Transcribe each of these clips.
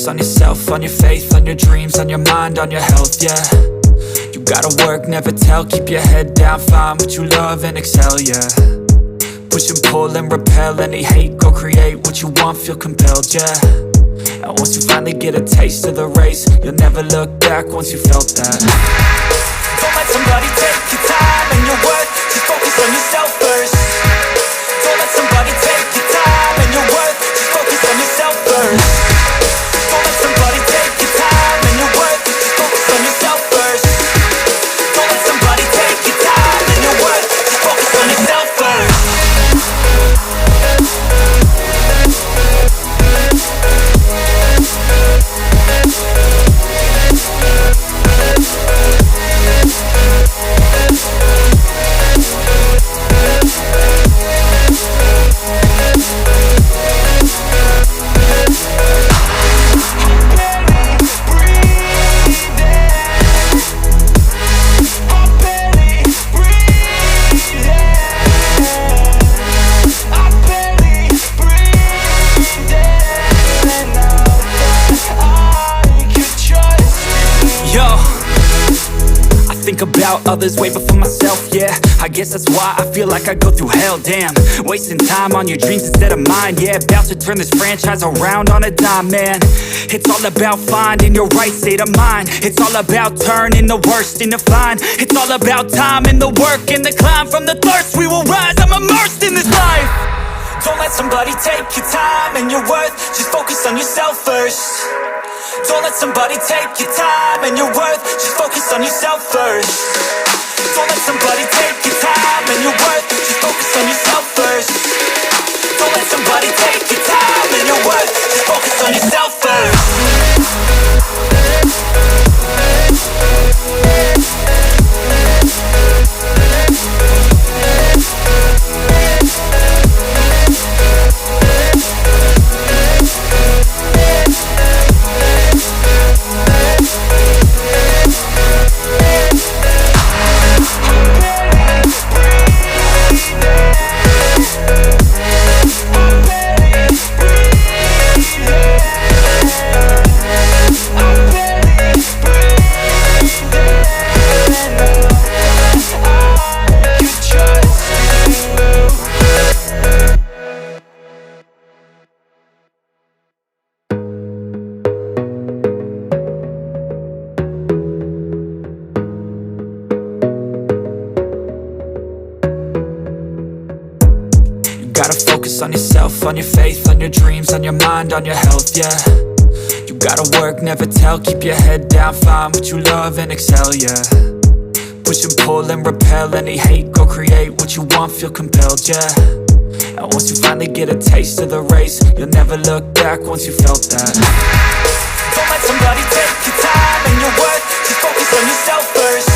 focus on yourself, on your faith, on your dreams, on your mind, on your health, yeah. You gotta work, never tell, keep your head down, find what you love and excel, yeah. Push and pull and repel any hate, go create what you want, feel compelled, yeah. And once you finally get a taste of the race, you'll never look back once you felt that. Don't let somebody take your time and your worth, just focus on yourself first. Don't let somebody take your time and your worth, just focus on yourself first. Don't let somebody take your time and your worth, just focus on yourself first. Don't let somebody take your time and your worth, just focus on yourself first. About others way before myself, yeah. I guess that's why I feel like I go through hell, damn. Wasting time on your dreams instead of mine, yeah. About to turn this franchise around on a dime, man. It's all about finding your right state of mind. It's all about turning the worst into fine. It's all about time and the work and the climb. From the thirst we will rise, I'm immersed in this life. Don't let somebody take your time and your worth, just focus on yourself first. Don't let somebody take your time and your worth, just focus on yourself first. Don't let somebody take your time and your worth, just focus on yourself first. Don't let somebody take your time and your worth, just focus on yourself first. Gotta focus on yourself, on your faith, on your dreams, on your mind, on your health, yeah. You gotta work, never tell, keep your head down, find what you love and excel, yeah. Push and pull and repel any hate, go create what you want, feel compelled, yeah. And once you finally get a taste of the race, you'll never look back once you felt that. Don't let somebody take your time and your worth, just focus on yourself first.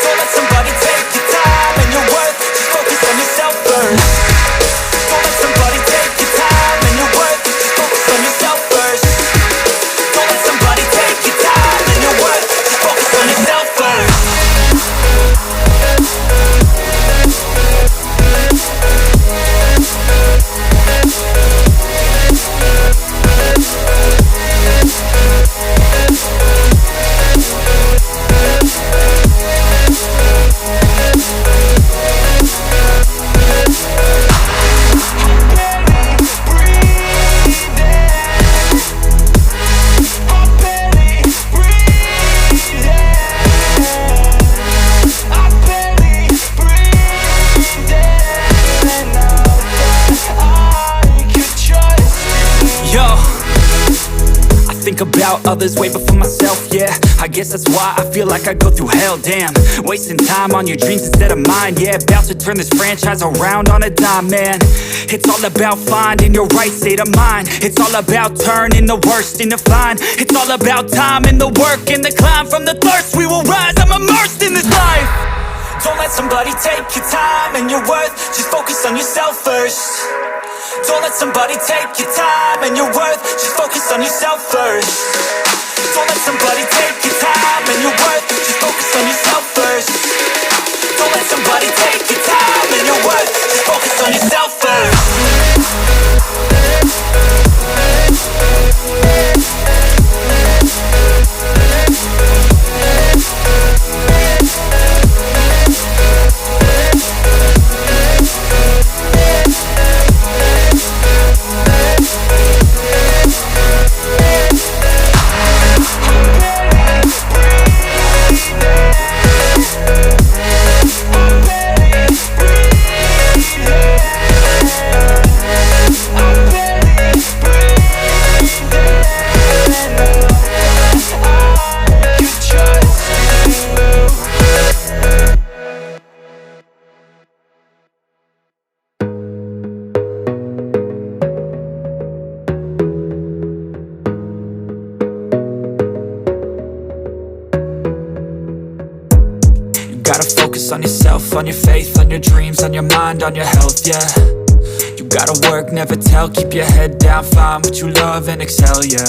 Don't let somebody take your time and your worth, just focus on yourself first. Don't let somebody take your time and your worth, just focus on yourself first. Don't let somebody take your time and your worth, just focus on yourself about others way before myself, yeah. I guess that's why I feel like I go through hell, damn. Wasting time on your dreams instead of mine, yeah. About to turn this franchise around on a dime, man. It's all about finding your right state of mind. It's all about turning the worst into fine. It's all about time and the work and the climb. From the thirst we will rise, I'm immersed in this life. Don't let somebody take your time and your worth, just focus on yourself first. Don't let somebody take your time and your worth, just focus on yourself first. Don't let somebody take your time and your worth, just focus on yourself first. Don't let somebody take your time and your worth, just focus on yourself first. focus on yourself, on your faith, on your dreams, on your mind, on your health, yeah. You gotta work, never tell, keep your head down, find what you love and excel, yeah.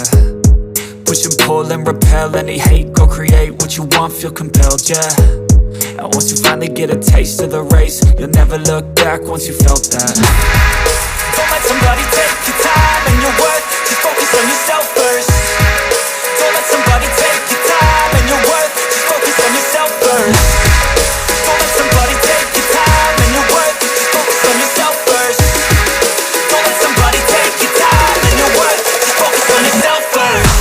Push and pull and repel any hate, go create what you want, feel compelled, yeah. And once you finally get a taste of the race, you'll never look back once you felt that. Don't let somebody take your time and your worth, just focus on yourself first. Don't let somebody take your time and your worth, just focus on yourself first. Don't let somebody take your time and your worth, just focus on yourself first. Don't let somebody take your time and your worth, just focus on yourself first.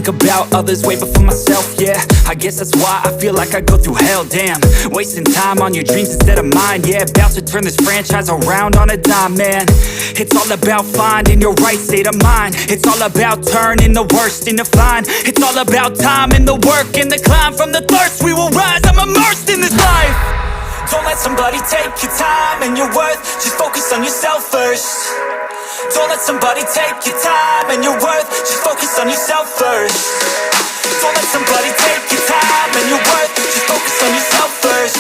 About others way before myself, yeah. I guess that's why I feel like I go through hell, damn. Wasting time on your dreams instead of mine, yeah. About to turn this franchise around on a dime, man. It's all about finding your right state of mind. It's all about turning the worst into fine. It's all about time and the work and the climb. From the thirst we will rise, I'm immersed in this life. Don't let somebody take your time and your worth, just focus on yourself first. Don't let somebody take your time and your worth, just focus on yourself first. Don't let somebody take your time and your worth, just focus on yourself first.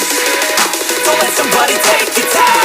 Don't let somebody take your time